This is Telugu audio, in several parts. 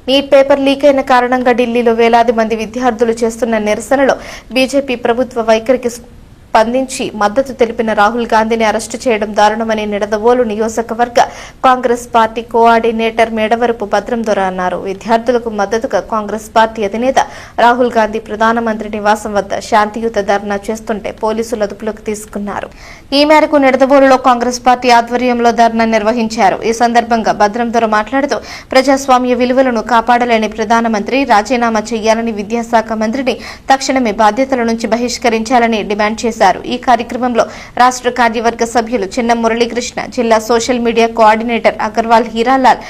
నీట్ పేపర్ లీక్ అయిన కారణంగా ఢిల్లీలో వేలాది మంది విద్యార్థులు చేస్తున్న నిరసనలో బీజేపీ ప్రభుత్వ వైఖరికి స్పందించి మద్దతు తెలిపిన రాహుల్ గాంధీని అరెస్టు చేయడం దారుణమని నిడదవోలు నియోజకవర్గ కాంగ్రెస్ పార్టీ కోఆర్డినేటర్ మేడవరపు భద్రం దొర అన్నారు. విద్యార్థులకు మద్దతుగా కాంగ్రెస్ పార్టీ అధినేత రాహుల్ గాంధీ ప్రధానమంత్రి నివాసం వద్ద శాంతియుత ధర్నా చేస్తుంటే పోలీసులు అదుపులోకి తీసుకున్నారు. ఈ మేరకు నిడదవోలులో కాంగ్రెస్ పార్టీ ఆధ్వర్యంలో ధర్నా నిర్వహించారు. ఈ సందర్భంగా భద్రం దొర మాట్లాడుతూ ప్రజాస్వామ్య విలువలను కాపాడలేని ప్రధానమంత్రి రాజీనామా చేయాలని, విద్యాశాఖ మంత్రిని తక్షణమే బాధ్యతల నుంచి బహిష్కరించాలని డిమాండ్ చేశారు. ఈ కార్యక్రమంలో రాష్ట్ర కార్యవర్గ సభ్యులు చిన్న మురళీకృష్ణ, జిల్లా social media coordinator Agarwal Hiralal,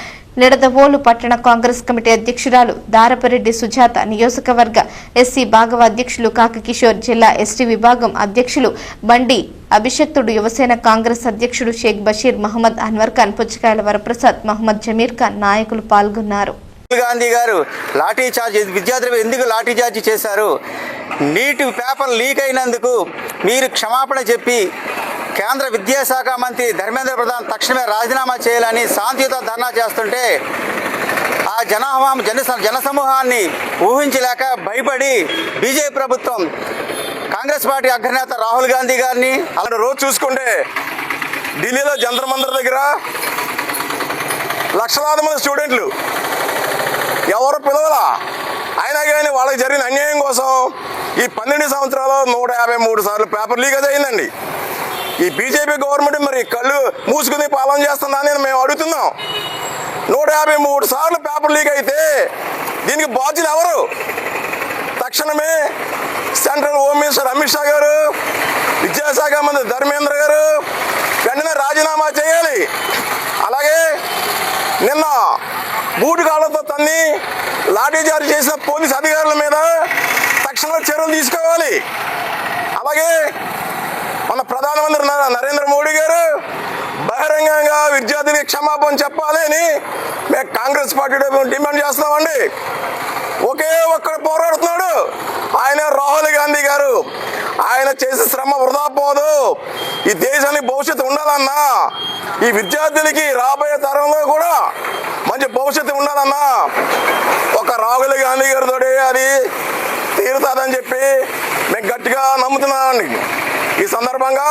Nidadavolu పట్టణ కాంగ్రెస్ కమిటీ అధ్యక్షురాలు దారపరెడ్డి సుజాత, నియోజకవర్గ ఎస్సీ భాగవ అధ్యక్షులు కాక కిషోర్, జిల్లా ఎస్టీ విభాగం అధ్యక్షులు బండి అభిషక్తుడు, యువసేన కాంగ్రెస్ అధ్యక్షుడు షేక్ బషీర్, మహమ్మద్ అన్వర్ ఖాన్, పుచ్చకాయల వరప్రసాద్, మహమ్మద్ జమీర్ ఖాన్ నాయకులు పాల్గొన్నారు. గాంధీ గారు లాఠీ చార్జ్ విద్యార్థులు ఎందుకు లాఠీ చార్జ్ చేశారు? నీట్ పేపర్ లీక్ అయినందుకు మీరు క్షమాపణ చెప్పి కేంద్ర విద్యాశాఖ మంత్రి ధర్మేంద్ర ప్రధాన్ తక్షణమే రాజీనామా చేయాలని శాంతియుత ధర్నా చేస్తుంటే ఆ జనసమూహాన్ని ఊహించలేక భయపడి బీజేపీ ప్రభుత్వం కాంగ్రెస్ పార్టీ అగ్రనేత రాహుల్ గాంధీ గారిని అలా రోజు చూసుకుంటే ఢిల్లీలో జంతర్ మంతర్ దగ్గర లక్షలాది మంది స్టూడెంట్లు ఎవరు పిలవలా, అయినా కానీ వాళ్ళకి జరిగిన అన్యాయం కోసం ఈ 12 సంవత్సరాలు 153 సార్లు పేపర్ లీక్ అయిందండి. ఈ బీజేపీ గవర్నమెంట్ మరి కళ్ళు మూసుకుని పాలన చేస్తుందని మేము అడుగుతున్నాం. 153 సార్లు పేపర్ లీక్ అయితే దీనికి బాధ్యులు ఎవరు? తక్షణమే central home minister Amit Shah గారు, విద్యాశాఖ మంత్రి ధర్మేంద్ర గారు వెంటనే రాజీనామా చేయాలి. అలాగే నిన్న బూటు కాళ్ళతో తన్ని లాఠీచార్జ్ చేసిన పోలీస్ అధికారుల మీద తక్షణ చర్యలు తీసుకోవాలి. అలాగే మన ప్రధానమంత్రి నరేంద్ర మోడీ గారు బహిరంగంగా విద్యార్థులకు క్షమాపణ చెప్పాలి అని మేము కాంగ్రెస్ పార్టీ డిమాండ్ చేస్తున్నామండి. ఒకే ఒక్కడు పోరాడుతున్నాడు, ఆయన రాహుల్ గాంధీ గారు. ఆయన చేసే శ్రమ వృధా పోదు. ఈ దేశానికి భవిష్యత్తు ఉండాలన్నా, ఈ విద్యార్థులకి రాబోయే తరంలో కూడా మంచి భవిష్యత్తు ఉండాలన్నా ఒక రాహుల్ గాంధీ గారితో అది తీరుతుందని చెప్పి మేము గట్టిగా నమ్ముతున్నామండి. ఈ సందర్భంగా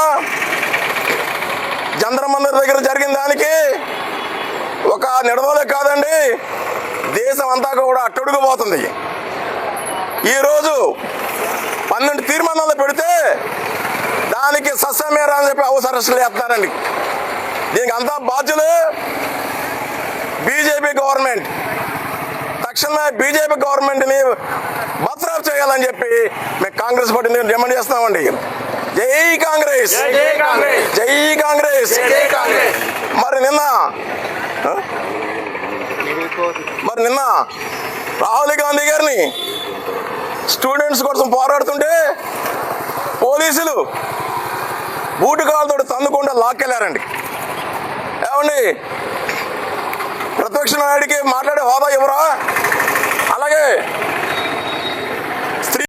జంతర్ మంతర్ దగ్గర జరిగిన దానికి ఒక నిడదవోలే కాదండి, దేశం అంతా కూడా అట్టడుగుపోతుంది. ఈరోజు 12 తీర్మానాలు పెడితే దానికి సస్యమేరా అని చెప్పి అవసరస్తులు చేస్తున్నారండి. దీనికి అంతా బాధ్యులు బీజేపీ గవర్నమెంట్. తక్షణమే బీజేపీ గవర్నమెంట్ని బర్తరఫ్ చేయాలని చెప్పి మేము కాంగ్రెస్ పార్టీని డిమాండ్ చేస్తున్నామండి. జై కాంగ్రెస్, జై కాంగ్రెస్. మరి నిన్న రాహుల్ గాంధీ గారిని స్టూడెంట్స్ కోసం పోరాడుతుంటే పోలీసులు బూటుకాలతో తన్నుకుంటే లాక్కెళ్ళారండి. ఏమండి, ప్రతిపక్ష నాయుడికి మాట్లాడే హోదా ఎవరా? అలాగే